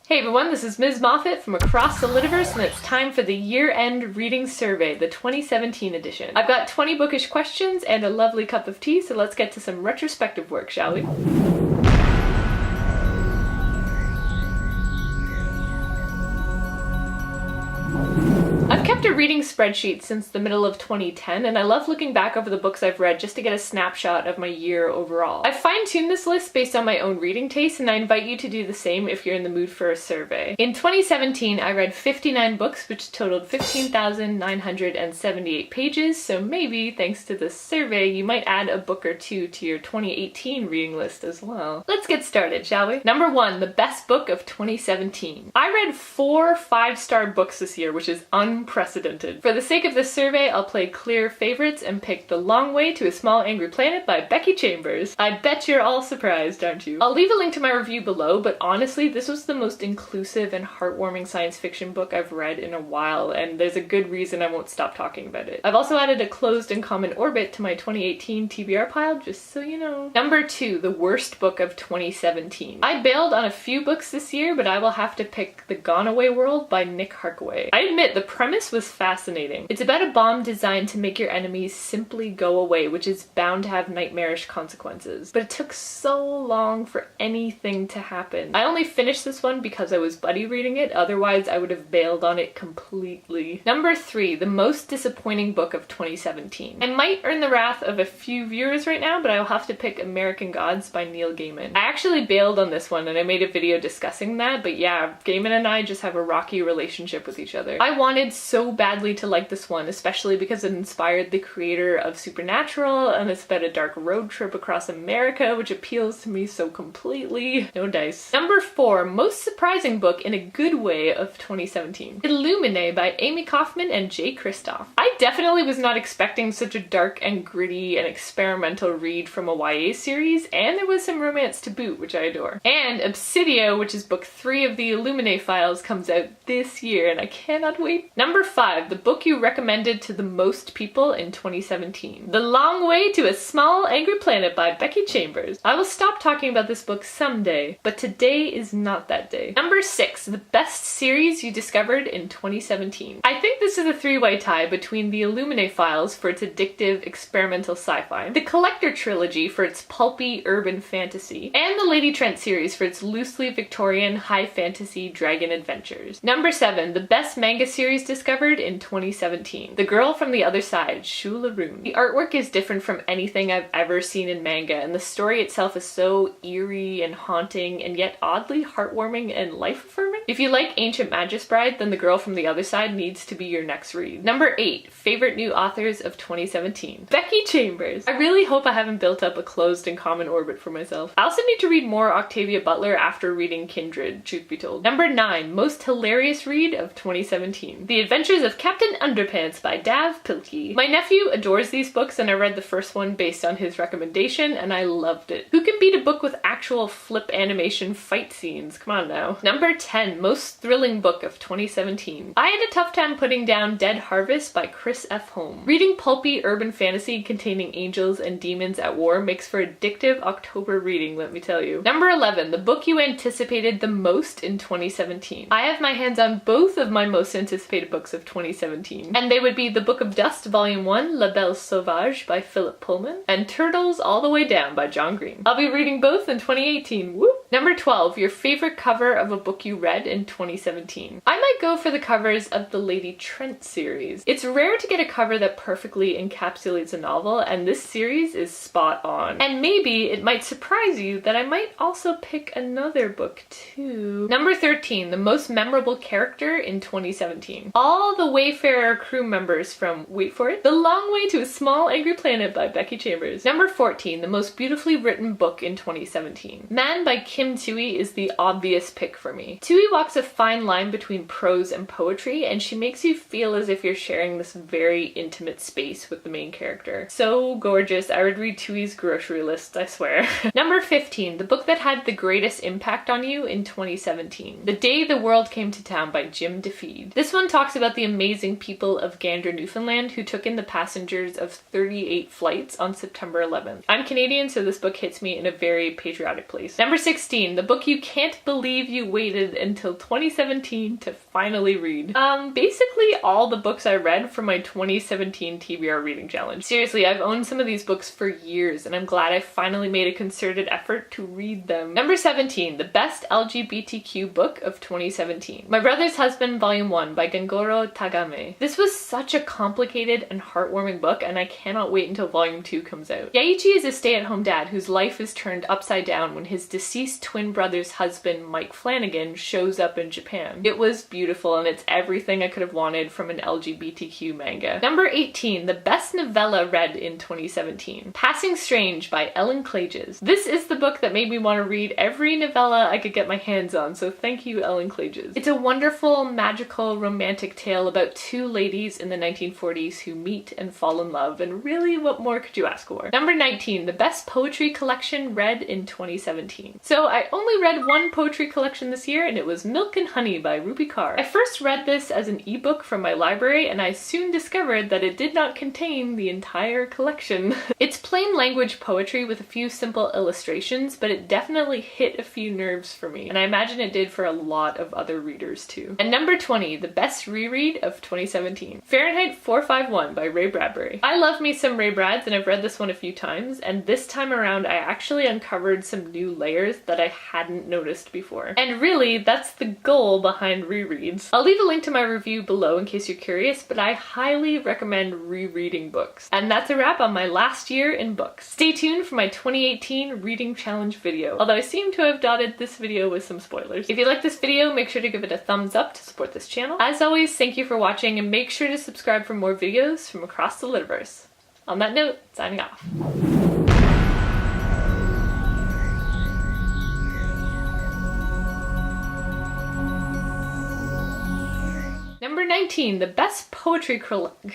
Hey everyone, this is Ms. Moffat from across the Litiverse, and it's time for the year-end reading survey, the 2017 edition. I've got 20 bookish questions and a lovely cup of tea, so let's get to some retrospective work, shall we? I've kept a reading spreadsheet since the middle of 2010, and I love looking back over the books I've read just to get a snapshot of my year overall. I've fine-tuned this list based on my own reading taste, and I invite you to do the same if you're in the mood for a survey. In 2017, I read 59 books, which totaled 15,978 pages, so maybe, thanks to this survey, you might add a book or two to your 2018 reading list as well. Let's get started, shall we? Number 1, the best book of 2017. I read 4 5-star books this year, which is unprecedented. For the sake of this survey, I'll play clear favorites and pick The Long Way to a Small Angry Planet by Becky Chambers. I bet you're all surprised, aren't you? I'll leave a link to my review below, but honestly, this was the most inclusive and heartwarming science fiction book I've read in a while, and there's a good reason I won't stop talking about it. I've also added A Closed and Common Orbit to my 2018 TBR pile, just so you know. Number 2, the worst book of 2017. I bailed on a few books this year, but I will have to pick The Gone Away World by Nick Harkaway. I admit, the premise was fascinating. It's about a bomb designed to make your enemies simply go away, which is bound to have nightmarish consequences. But it took so long for anything to happen. I only finished this one because I was buddy reading it, otherwise I would have bailed on it completely. Number 3, the most disappointing book of 2017. I might earn the wrath of a few viewers right now, but I will have to pick American Gods by Neil Gaiman. I actually bailed on this one and I made a video discussing that, but yeah, Gaiman and I just have a rocky relationship with each other. I wanted so badly to like this one, especially because it inspired the creator of Supernatural, and it's about a dark road trip across America, which appeals to me so completely. No dice. Number 4, most surprising book in a good way of 2017. Illuminae by Amy Kaufman and Jay Kristoff. I definitely was not expecting such a dark and gritty and experimental read from a YA series, and there was some romance to boot, which I adore. And Obsidio, which is book 3 of the Illuminae files, comes out this year, and I cannot wait. Number 5, the book you recommended to the most people in 2017. The Long Way to a Small Angry Planet by Becky Chambers. I will stop talking about this book someday, but today is not that day. Number 6, the best series you discovered in 2017. I think this is a three-way tie between the Illuminae files for its addictive experimental sci-fi, the Collector trilogy for its pulpy urban fantasy, and the Lady Trent series for its loosely Victorian high fantasy dragon adventures. Number 7, the best manga series discovered in 2017. The Girl from the Other Side, Shula Rune. The artwork is different from anything I've ever seen in manga, and the story itself is so eerie and haunting, and yet oddly heartwarming and life-affirming. If you like Ancient Magus Bride, then The Girl from the Other Side needs to be your next read. Number 8, favorite new authors of 2017. Becky Chambers. I really hope I haven't built up A Closed and Common Orbit for myself. I also need to read more Octavia Butler after reading Kindred, truth be told. Number 9, most hilarious read of 2017. The Adventures of Captain Underpants by Dav Pilkey. My nephew adores these books, and I read the first one based on his recommendation, and I loved it. Who can beat a book with actual flip animation fight scenes? Come on now. Number 10, most thrilling book of 2017. I had a tough time putting down Dead Harvest by Chris F. Holm. Reading pulpy urban fantasy containing angels and demons at war makes for addictive October reading, let me tell you. Number 11, the book you anticipated the most in 2017. I have my hands on both of my most anticipated books of 2017, and they would be The Book of Dust Volume 1, La Belle Sauvage by Philip Pullman, and Turtles All the Way Down by John Green. I'll be reading both in 2018, woo! Number 12, your favorite cover of a book you read in 2017. I might go for the covers of the Lady Trent series. It's rare to get a cover that perfectly encapsulates a novel, and this series is spot on. And maybe it might surprise you that I might also pick another book too. Number 13, the most memorable character in 2017. All the Wayfarer crew members from, wait for it, The Long Way to a Small Angry Planet by Becky Chambers. Number 14, the most beautifully written book in 2017. Man by Kim Tui is the obvious pick for me. Tui walks a fine line between prose and poetry, and she makes you feel as if you're sharing this very intimate space with the main character. So gorgeous. I would read Tui's grocery list, I swear. Number 15, the book that had the greatest impact on you in 2017. The Day the World Came to Town by Jim DeFeed. This one talks about the the amazing people of Gander, Newfoundland, who took in the passengers of 38 flights on September 11th. I'm Canadian, so this book hits me in a very patriotic place. Number 16, the book you can't believe you waited until 2017 to finally read. Basically all the books I read from my 2017 TBR reading challenge. Seriously, I've owned some of these books for years, and I'm glad I finally made a concerted effort to read them. Number 17, the best LGBTQ book of 2017. My Brother's Husband, Volume 1 by Gengoro Tagame. This was such a complicated and heartwarming book, and I cannot wait until Volume 2 comes out. Yaichi is a stay-at-home dad whose life is turned upside down when his deceased twin brother's husband, Mike Flanagan, shows up in Japan. It was beautiful, and it's everything I could have wanted from an LGBTQ manga. Number 18, the best novella read in 2017. Passing Strange by Ellen Klages. This is the book that made me want to read every novella I could get my hands on, so thank you, Ellen Klages. It's a wonderful, magical, romantic tale about two ladies in the 1940s who meet and fall in love, and really, what more could you ask for? Number 19, the best poetry collection read in 2017. So I only read one poetry collection this year, and it was Milk and Honey by Ruby Carr. I first read this as an ebook from my library, and I soon discovered that it did not contain the entire collection. It's plain language poetry with a few simple illustrations, but it definitely hit a few nerves for me, and I imagine it did for a lot of other readers too. And number 20, the best reread of 2017. Fahrenheit 451 by Ray Bradbury. I love me some Ray Brads, and I've read this one a few times, and this time around I actually uncovered some new layers that I hadn't noticed before. And really, that's the goal behind rereads. I'll leave a link to my review below in case you're curious, but I highly recommend rereading books. And that's a wrap on my last year in books. Stay tuned for my 2018 reading challenge video, although I seem to have dotted this video with some spoilers. If you like this video, make sure to give it a thumbs up to support this channel. As always, thank you for watching, and make sure to subscribe for more videos from across the Literverse. On that note, signing off. Number 19, the best poetry collection.